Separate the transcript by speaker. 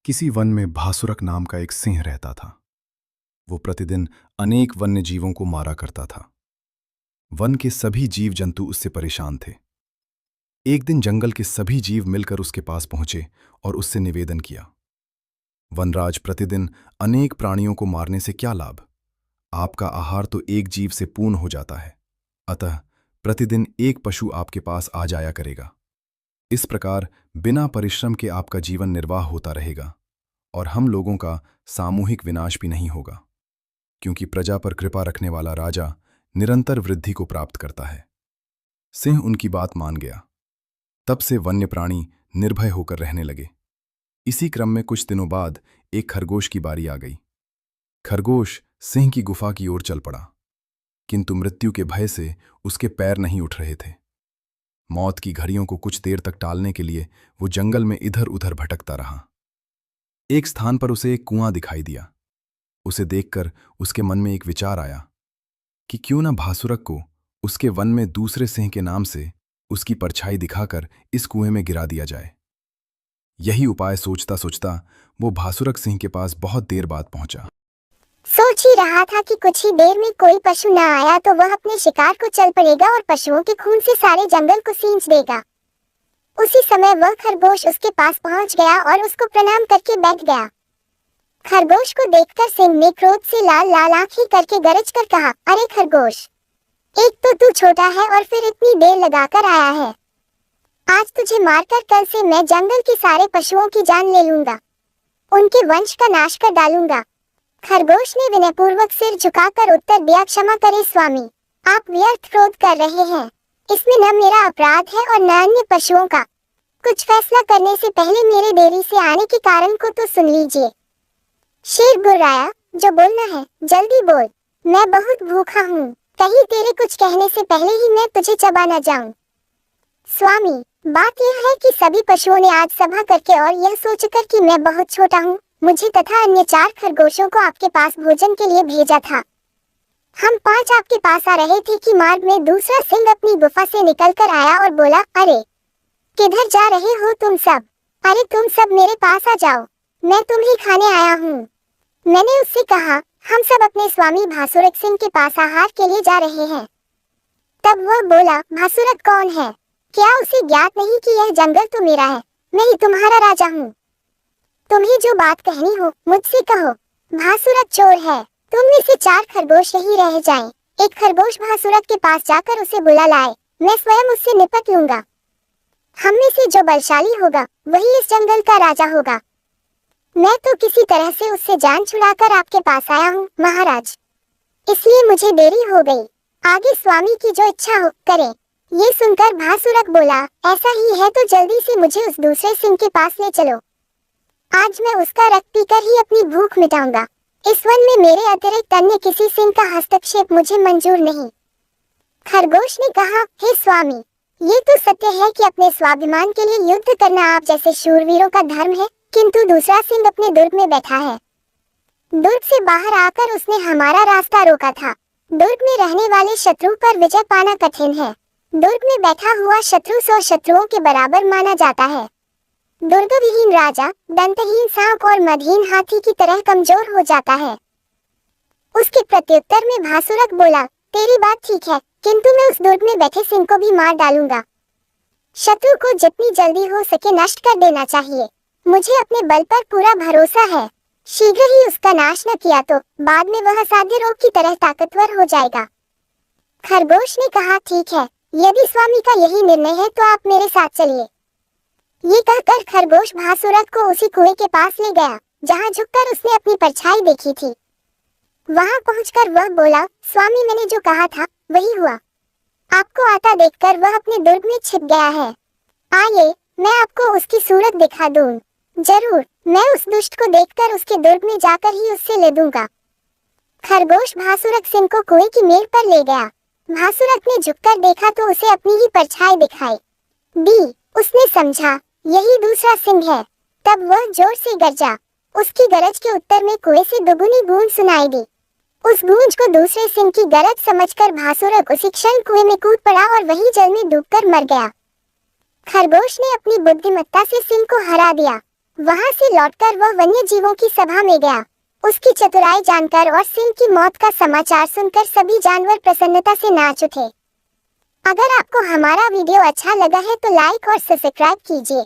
Speaker 1: किसी वन में भासुरक नाम का एक सिंह रहता था। वो प्रतिदिन अनेक वन्य जीवों को मारा करता था। वन के सभी जीव जंतु उससे परेशान थे। एक दिन जंगल के सभी जीव मिलकर उसके पास पहुंचे और उससे निवेदन किया, वनराज, प्रतिदिन अनेक प्राणियों को मारने से क्या लाभ? आपका आहार तो एक जीव से पूर्ण हो जाता है, अतः प्रतिदिन एक पशु आपके पास आ जाया करेगा। इस प्रकार बिना परिश्रम के आपका जीवन निर्वाह होता रहेगा और हम लोगों का सामूहिक विनाश भी नहीं होगा, क्योंकि प्रजा पर कृपा रखने वाला राजा निरंतर वृद्धि को प्राप्त करता है। सिंह उनकी बात मान गया। तब से वन्य प्राणी निर्भय होकर रहने लगे। इसी क्रम में कुछ दिनों बाद एक खरगोश की बारी आ गई। खरगोश सिंह की गुफा की ओर चल पड़ा, किंतु मृत्यु के भय से उसके पैर नहीं उठ रहे थे। मौत की घड़ियों को कुछ देर तक टालने के लिए वो जंगल में इधर उधर भटकता रहा। एक स्थान पर उसे एक कुआं दिखाई दिया। उसे देखकर उसके मन में एक विचार आया कि क्यों न भासुरक को उसके वन में दूसरे सिंह के नाम से उसकी परछाई दिखाकर इस कुएं में गिरा दिया जाए। यही उपाय सोचता सोचता वो भासुरक सिंह के पास बहुत देर बाद पहुंचा।
Speaker 2: सोच ही रहा था कि कुछ ही देर में कोई पशु न आया तो वह अपने शिकार को चल पड़ेगा और पशुओं के खून से सारे जंगल को सींच देगा। उसी समय वह खरगोश उसके पास पहुंच गया और उसको प्रणाम करके बैठ गया। खरगोश को देखकर सिंह ने क्रोध से लाल लाल आंखें करके गरज कर कहा, अरे खरगोश, एक तो तू छोटा है और फिर इतनी देर लगाकर आया है। आज तुझे मारकर कल से मैं जंगल के सारे पशुओं की जान ले लूंगा, उनके वंश का नाश कर डालूंगा। खरगोश ने विनयपूर्वक सिर झुकाकर उत्तर दिया, क्षमा करें स्वामी, आप व्यर्थ क्रोध कर रहे हैं। इसमें न मेरा अपराध है और न अन्य पशुओं का। कुछ फैसला करने से पहले मेरे देरी से आने के कारण को तो सुन लीजिए। शेर गुर्राया, जो बोलना है जल्दी बोल, मैं बहुत भूखा हूँ, कहीं तेरे कुछ कहने से पहले ही मैं तुझे चबा न जाऊं। स्वामी, बात यह है कि सभी पशुओं ने आज सभा करके और यह सोचकर कि मैं बहुत छोटा हूँ, मुझे तथा अन्य 4 खरगोशों को आपके पास भोजन के लिए भेजा था। हम 5 आपके पास आ रहे थे कि मार्ग में दूसरा सिंह अपनी गुफा से निकलकर आया और बोला, अरे किधर जा रहे हो तुम सब? अरे तुम सब मेरे पास आ जाओ, मैं तुम्हें खाने आया हूँ। मैंने उससे कहा, हम सब अपने स्वामी भासुरक सिंह के पास आहार के लिए जा रहे हैं। तब वह बोला, भासुरक कौन है? क्या उसे ज्ञात नहीं कि यह जंगल तो मेरा है, मैं ही तुम्हारा राजा हूँ। तुम्हें जो बात कहनी हो मुझसे कहो। भासुरक चोर है, तुम में से 4 खरगोश ही रह जाएं। एक खरगोश भासुरक के पास जाकर उसे बुला लाए, मैं स्वयं उससे निपट लूंगा। हम में से जो बलशाली होगा वही इस जंगल का राजा होगा। मैं तो किसी तरह से उससे जान छुड़ाकर आपके पास आया हूँ महाराज, इसलिए मुझे देरी हो गई। आगे स्वामी की जो इच्छा हो करें। ये सुनकर भासुरक बोला, ऐसा ही है तो जल्दी से मुझे उस दूसरे सिंह के पास ले चलो। आज मैं उसका रक्त पीकर ही अपनी भूख मिटाऊंगा। इस वन में मेरे अतिरिक्त अन्य किसी सिंह का हस्तक्षेप मुझे मंजूर नहीं। खरगोश ने कहा, हे स्वामी, ये तो सत्य है कि अपने स्वाभिमान के लिए युद्ध करना आप जैसे शूरवीरों का धर्म है, किंतु दूसरा सिंह अपने दुर्ग में बैठा है। दुर्ग से बाहर आकर उसने हमारा रास्ता रोका था। दुर्ग में रहने वाले शत्रु पर विजय पाना कठिन है। दुर्ग में बैठा हुआ शत्रु 100 शत्रुओं के बराबर माना जाता है। दुर्ग विहीन राजा दंतहीन सांप और मदहीन हाथी की तरह कमजोर हो जाता है। उसके प्रत्युत्तर में भासुरक बोला, तेरी बात ठीक है, किंतु मैं उस दुर्ग में बैठे सिंह को भी मार डालूंगा। शत्रु को जितनी जल्दी हो सके नष्ट कर देना चाहिए। मुझे अपने बल पर पूरा भरोसा है। शीघ्र ही उसका नाश न किया तो बाद में वह असाध्य रोग की तरह ताकतवर हो जाएगा। खरगोश ने कहा, ठीक है, यदि स्वामी का यही निर्णय है तो आप मेरे साथ चलिए। ये कहकर खरगोश भासुरक को उसी कुएं के पास ले गया जहां झुककर उसने अपनी परछाई देखी थी। वहां पहुंचकर वह बोला, स्वामी, मैंने जो कहा था वही हुआ। आपको आता देखकर वह अपने दुर्ग में छिप गया है। आइए, मैं आपको उसकी सूरत दिखा दूं। जरूर, मैं उस दुष्ट को देखकर उसके दुर्ग में जाकर ही उससे ले दूंगा। खरगोश भासुरक सिंह को कुएं की मेड़ पर ले गया। भासुरक ने झुककर देखा तो उसे अपनी ही परछाई दिखाई दी। उसने समझा यही दूसरा सिंह है। तब वह जोर से गरजा। उसकी गरज के उत्तर में कुएं से दुगुनी गूंज सुनाई दी। उस गूंज को दूसरे सिंह की गरज समझकर भासुरक उसी क्षण कुएं में कूद पड़ा और वहीं जल में डूबकर मर गया। खरगोश ने अपनी बुद्धिमत्ता से सिंह को हरा दिया। वहां से लौटकर वह वन्य जीवों की सभा में गया। उसकी चतुराई जानकर और सिंह की मौत का समाचार सुनकर सभी जानवर प्रसन्नता से नाच उठे। अगर आपको हमारा वीडियो अच्छा लगा है तो लाइक और सब्सक्राइब कीजिए।